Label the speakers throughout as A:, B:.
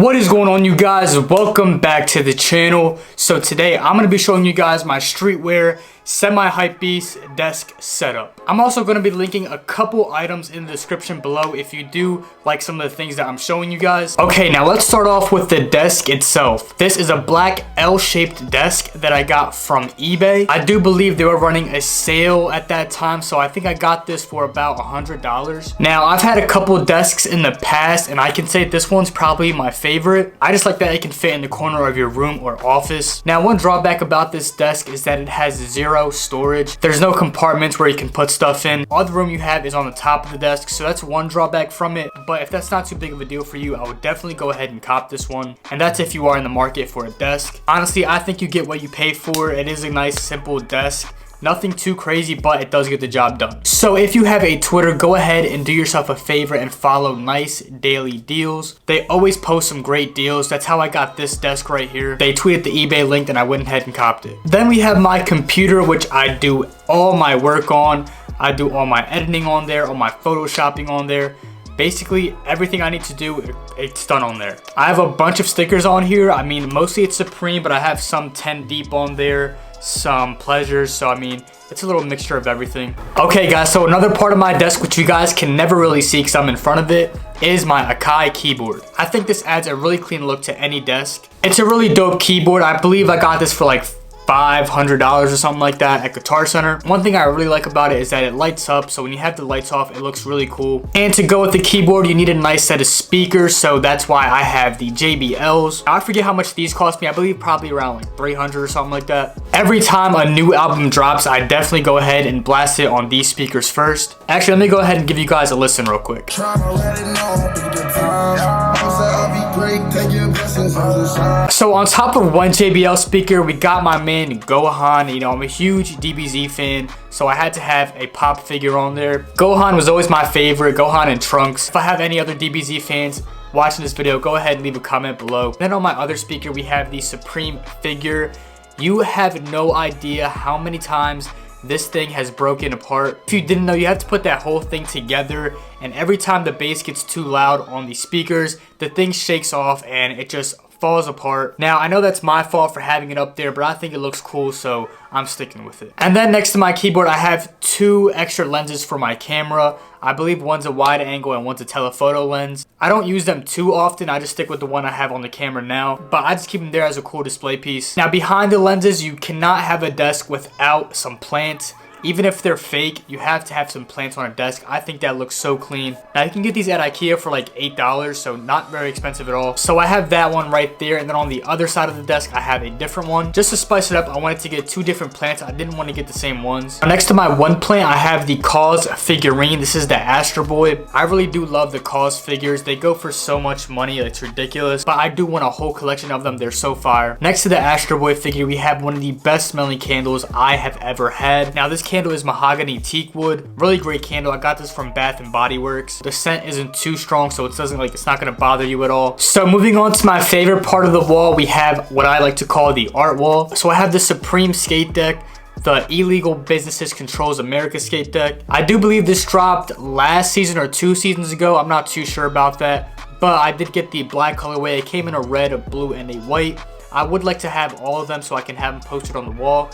A: What is going on, you guys? Welcome back to the channel. So today I'm going to be showing you guys my Streetwear semi-hypebeast desk setup. I'm also going to be linking a couple items in the description below if you do like some of the things that I'm showing you guys. Okay, now let's start off with the desk itself. This is a black L-shaped desk that I got from eBay. I do believe they were running a sale at that time, so I think I got this for about $100. Now, I've had a couple desks in the past, and I can say this one's probably my favorite. I just like that it can fit in the corner of your room or office. Now, one drawback about this desk is that it has zero storage. There's no compartments where you can put stuff in. All the room you have is on the top of the desk, so that's one drawback from it. But if that's not too big of a deal for you, I would definitely go ahead and cop this one. And that's if you are in the market for a desk. Honestly, I think you get what you pay for. It is a nice, simple desk. Nothing too crazy, but it does get the job done. So if you have a Twitter, go ahead and do yourself a favor and follow Nice Daily Deals. They always post some great deals. That's how I got this desk right here. They tweeted the eBay link and I went ahead and copped it. Then we have my computer, which I do all my work on. I do all my editing on there, all my photoshopping on there. Basically, everything I need to do, it's done on there. I have a bunch of stickers on here. I mean, mostly it's Supreme, but I have some 10 deep on there, some pleasures, so I mean, it's a little mixture of everything. Okay guys, so another part of my desk which you guys can never really see because I'm in front of it is my Akai keyboard. I think this adds a really clean look to any desk. It's a really dope keyboard. I believe I got this for like $500 or something like that at Guitar Center. One thing I really like about it is that it lights up, so when you have the lights off, it looks really cool. And to go with the keyboard, you need a nice set of speakers, so that's why I have the JBLs. I forget how much these cost me. I believe probably around like $300 or something like that. Every time a new album drops, I definitely go ahead and blast it on these speakers first. Actually, let me go ahead and give you guys a listen real quick. So on top of one JBL speaker, we got my man Gohan. You know, I'm a huge DBZ fan, so I had to have a pop figure on there. Gohan was always my favorite, Gohan and Trunks. If I have any other DBZ fans watching this video, go ahead and leave a comment below. Then on my other speaker, we have the Supreme figure. You have no idea how many times this thing has broken apart. If you didn't know, you have to put that whole thing together, and every time the bass gets too loud on the speakers, the thing shakes off and it just falls apart. Now, I know that's my fault for having it up there, but I think it looks cool, so I'm sticking with it. And then next to my keyboard, I have two extra lenses for my camera. I believe one's a wide angle and one's a telephoto lens. I don't use them too often. I just stick with the one I have on the camera now, but I just keep them there as a cool display piece. Now, behind the lenses, you cannot have a desk without some plants. Even if they're fake, you have to have some plants on a desk. I think that looks so clean. Now, you can get these at IKEA for like $8, so not very expensive at all. So I have that one right there, and then on the other side of the desk, I have a different one. Just to spice it up, I wanted to get two different plants. I didn't want to get the same ones. Now, next to my one plant, I have the Cause figurine. This is the Astro Boy. I really do love the Cause figures. They go for so much money, it's ridiculous, but I do want a whole collection of them. They're so fire. Next to the Astro Boy figure, we have one of the best smelling candles I have ever had. Now, this candle is mahogany teak wood. Really great candle. I got this from Bath and Body Works. The scent isn't too strong, so it's not gonna bother you at all. So moving on to my favorite part of the wall, we have what I like to call the art wall. So I have the Supreme skate deck, the Illegal Businesses Controls America skate deck. I do believe this dropped last season or 2 seasons ago. I'm not too sure about that, but I did get the black colorway. It came in a red, a blue, and a white. I would like to have all of them so I can have them posted on the wall,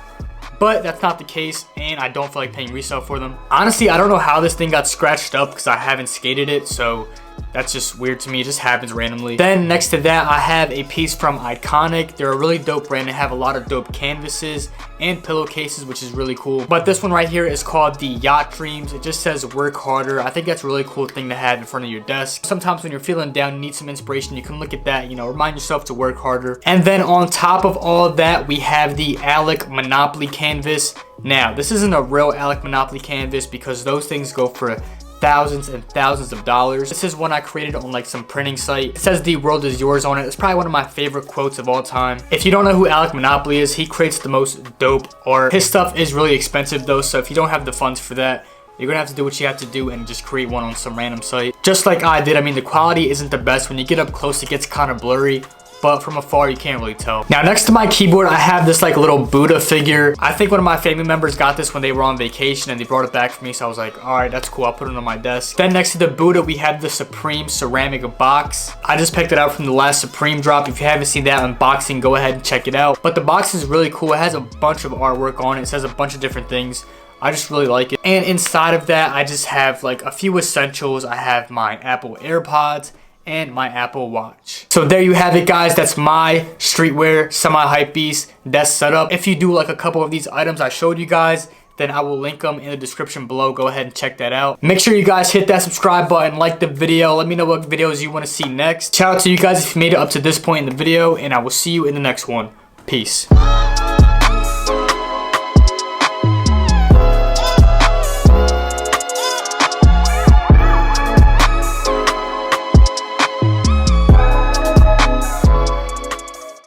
A: but that's not the case, and I don't feel like paying resale for them. Honestly, I don't know how this thing got scratched up because I haven't skated it, so that's just weird to me. It just happens randomly. Then next to that, I have a piece from Iconic. They're a really dope brand. They have a lot of dope canvases and pillowcases, which is really cool. But this one right here is called the Yacht Dreams. It just says work harder. I think that's a really cool thing to have in front of your desk. Sometimes when you're feeling down, you need some inspiration, you can look at that, you know, remind yourself to work harder. And then on top of all of that, we have the Alec Monopoly canvas. Now, this isn't a real Alec Monopoly canvas because those things go for thousands and thousands of dollars. This is one I created on like some printing site. It says the world is yours on it. It's probably one of my favorite quotes of all time. If you don't know who Alec Monopoly is, he creates the most dope art. His stuff is really expensive though, so if you don't have the funds for that, you're gonna have to do what you have to do and just create one on some random site. Just like I did. I mean, the quality isn't the best. When you get up close, it gets kind of blurry. but from afar you can't really tell. Now next to my keyboard I have this like little Buddha figure. I think one of my family members got this when they were on vacation and they brought it back for me, so I was like, all right, that's cool, I'll put it on my desk. Then next to the Buddha we have the Supreme ceramic box. I just picked it out from the last Supreme drop. If you haven't seen that unboxing, go ahead and check it out. But the box is really cool. It has a bunch of artwork on it. It says a bunch of different things. I just really like it. And inside of that I just have like a few essentials. I have my Apple AirPods and my Apple Watch. So there you have it, guys. That's my Streetwear semi-hypebeast desk setup. If you do like a couple of these items I showed you guys, then I will link them in the description below. Go ahead and check that out. Make sure you guys hit that subscribe button, like the video. Let me know what videos you want to see next. Shout out to you guys if you made it up to this point in the video, and I will see you in the next one. Peace.